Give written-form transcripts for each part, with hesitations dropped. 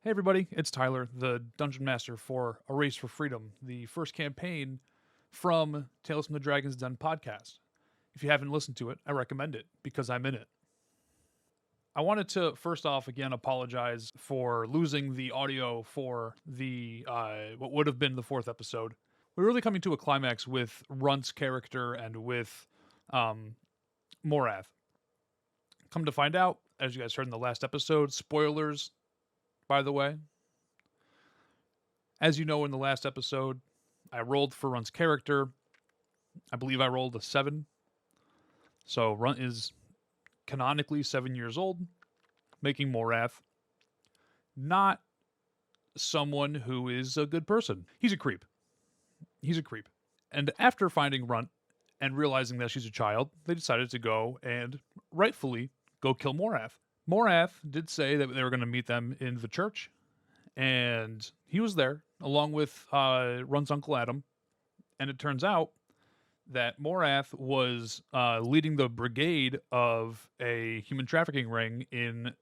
Hey everybody, it's Tyler, the Dungeon Master for A Race for Freedom, the first campaign from Tales from the Dragon's Den podcast. If you haven't listened to it, I recommend it because I'm in it. I wanted to first off again apologize for losing the audio for the what would have been the fourth episode. We're really coming to a climax with Runt's character and with Morath. Come to find out, as you guys heard in the last episode, spoilers, by the way. As you know, in the last episode, I rolled for Runt's character. I believe I rolled a 7. So Runt is canonically 7 years old, making Morath not someone who is a good person. He's a creep. And after finding Runt and realizing that she's a child, they decided to go and rightfully go kill Morath. Morath did say that they were going to meet them in the church, and he was there along with Runt's Uncle Adam. And it turns out that Morath was leading the brigade of a human trafficking ring in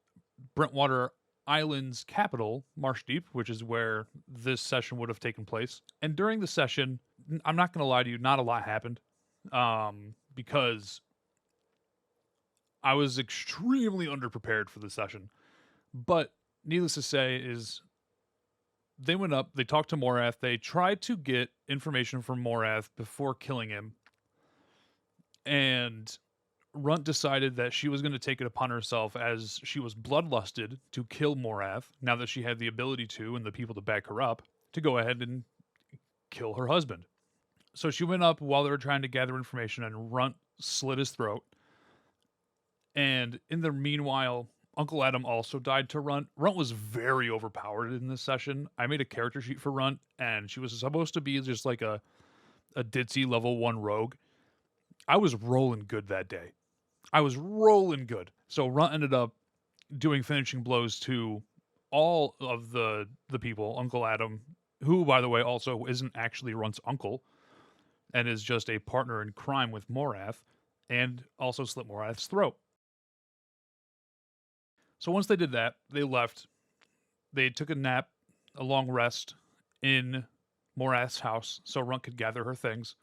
Brentwater Island's capital, Marshdeep, which is where this session would have taken place. And during the session, I'm not going to lie to you, not a lot happened because I was extremely underprepared for the session. But needless to say is they went up, they talked to Morath, they tried to get information from Morath before killing him. And Runt decided that she was going to take it upon herself, as she was bloodlusted, to kill Morath, now that she had the ability to and the people to back her up, to go ahead and kill her husband. So she went up while they were trying to gather information, and Runt slit his throat. And in the meanwhile, Uncle Adam also died to Runt. Runt was very overpowered in this session. I made a character sheet for Runt, and she was supposed to be just like a ditzy level 1 rogue. I was rolling good that day. So Runt ended up doing finishing blows to all of the people. Uncle Adam, who, by the way, also isn't actually Runt's uncle, and is just a partner in crime with Morath, and also slit Morath's throat. So once they did that, they left. They took a nap, a long rest, in Morath's house so Runt could gather her things.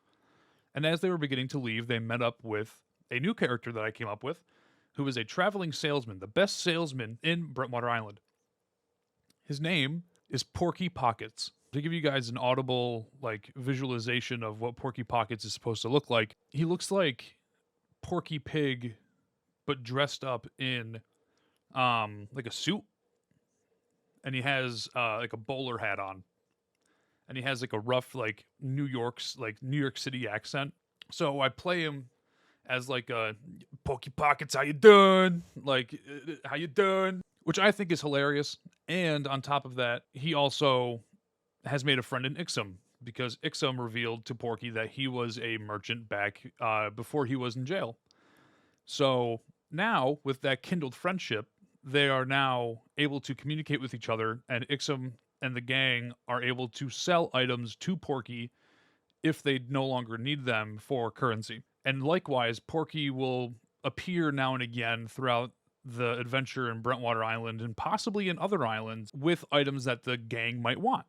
And as they were beginning to leave, they met up with a new character that I came up with, who is a traveling salesman, the best salesman in Brentwater Island. His name is Porky Pockets. To give you guys an audible visualization of what Porky Pockets is supposed to look like, he looks like Porky Pig, but dressed up in like a suit, and he has like a bowler hat on, and he has like a rough New York City accent. So I play him as like a Porky Pockets, how you doing? How you doing? Which I think is hilarious. And on top of that, he also has made a friend in Ixim, because Ixim revealed to Porky that he was a merchant back before he was in jail. So now, with that kindled friendship, they are now able to communicate with each other, and Ixim and the gang are able to sell items to Porky if they no longer need them for currency. And likewise, Porky will appear now and again throughout the adventure in Brentwater Island and possibly in other islands with items that the gang might want.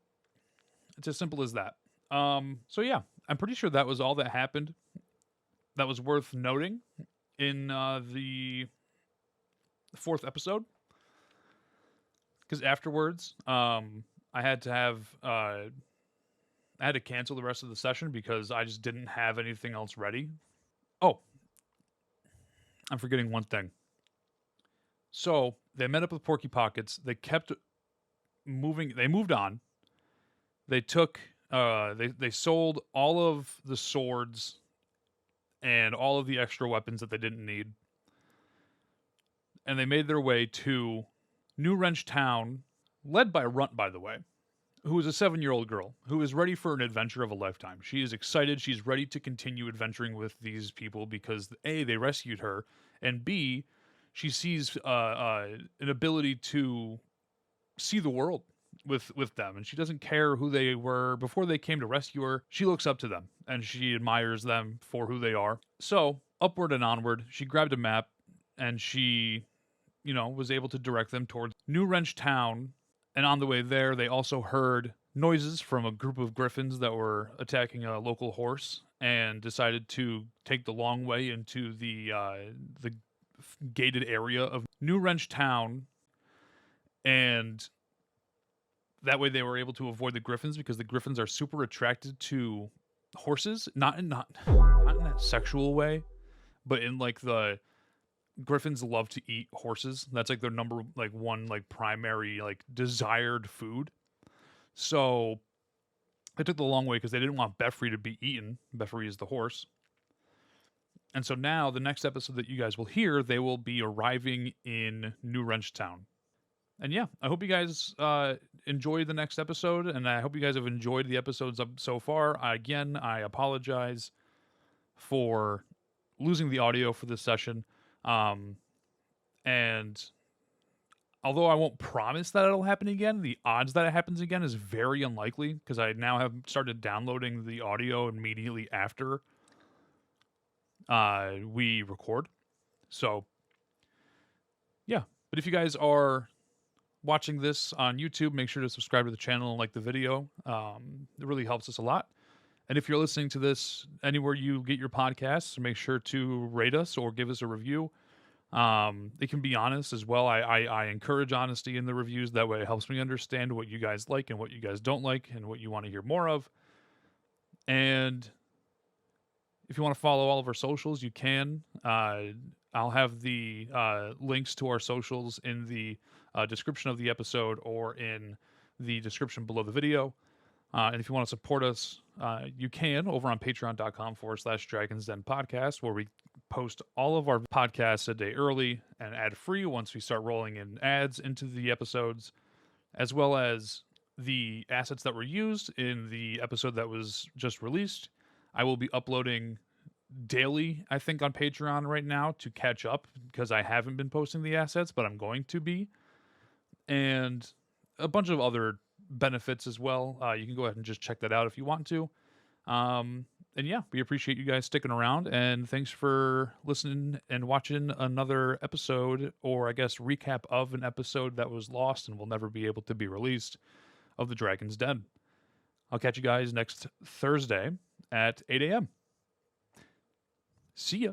It's as simple as that. So yeah, I'm pretty sure that was all that happened that was worth noting in the fourth episode. Because afterwards, I had to cancel the rest of the session because I just didn't have anything else ready. Oh, I'm forgetting one thing. So they met up with Porky Pockets. They kept moving. They moved on. They took. They sold all of the swords and all of the extra weapons that they didn't need, and they made their way to New Rench Town, led by Runt, by the way, who is a 7-year-old girl who is ready for an adventure of a lifetime. She is excited. She's ready to continue adventuring with these people because A, they rescued her, and B, she sees an ability to see the world with them, and she doesn't care who they were before they came to rescue her. She looks up to them, and she admires them for who they are. So, upward and onward, she grabbed a map, and she was able to direct them towards New Rench Town, And on the way there, they also heard noises from a group of griffins that were attacking a local horse, and decided to take the long way into the gated area of New Rench Town, and that way they were able to avoid the griffins, because the griffins are super attracted to horses, not in that sexual way, but in like the griffins love to eat horses. That's like their number like one like primary like desired food. So they took the long way because they didn't want Beffrey to be eaten. Beffrey is the horse. And so now the next episode that you guys will hear, they will be arriving in New Rench Town. And yeah, I hope you guys enjoy the next episode, and I hope you guys have enjoyed the episodes up so far. Again, I apologize for losing the audio for this session. And although I won't promise that it'll happen again, the odds that it happens again is very unlikely, because I now have started downloading the audio immediately after we record. So, yeah. But if you guys are watching this on YouTube, make sure to subscribe to the channel and like the video. It really helps us a lot. And if you're listening to this anywhere you get your podcasts, make sure to rate us or give us a review. It can be honest as well. I encourage honesty in the reviews. That way it helps me understand what you guys like and what you guys don't like and what you want to hear more of. And if you want to follow all of our socials, you can. I'll have the links to our socials in the description of the episode or in the description below the video. And if you want to support us, you can over on patreon.com/Dragons Den Podcast, where we post all of our podcasts a day early and ad free once we start rolling in ads into the episodes, as well as the assets that were used in the episode that was just released. I will be uploading daily, I think, on Patreon right now to catch up, because I haven't been posting the assets, but I'm going to be. And a bunch of other benefits as well. You can go ahead and just check that out if you want to. And yeah, we appreciate you guys sticking around, and thanks for listening and watching another episode, or I guess recap of an episode that was lost and will never be able to be released, of The Dragon's Den. I'll catch you guys next Thursday at 8 a.m. See ya.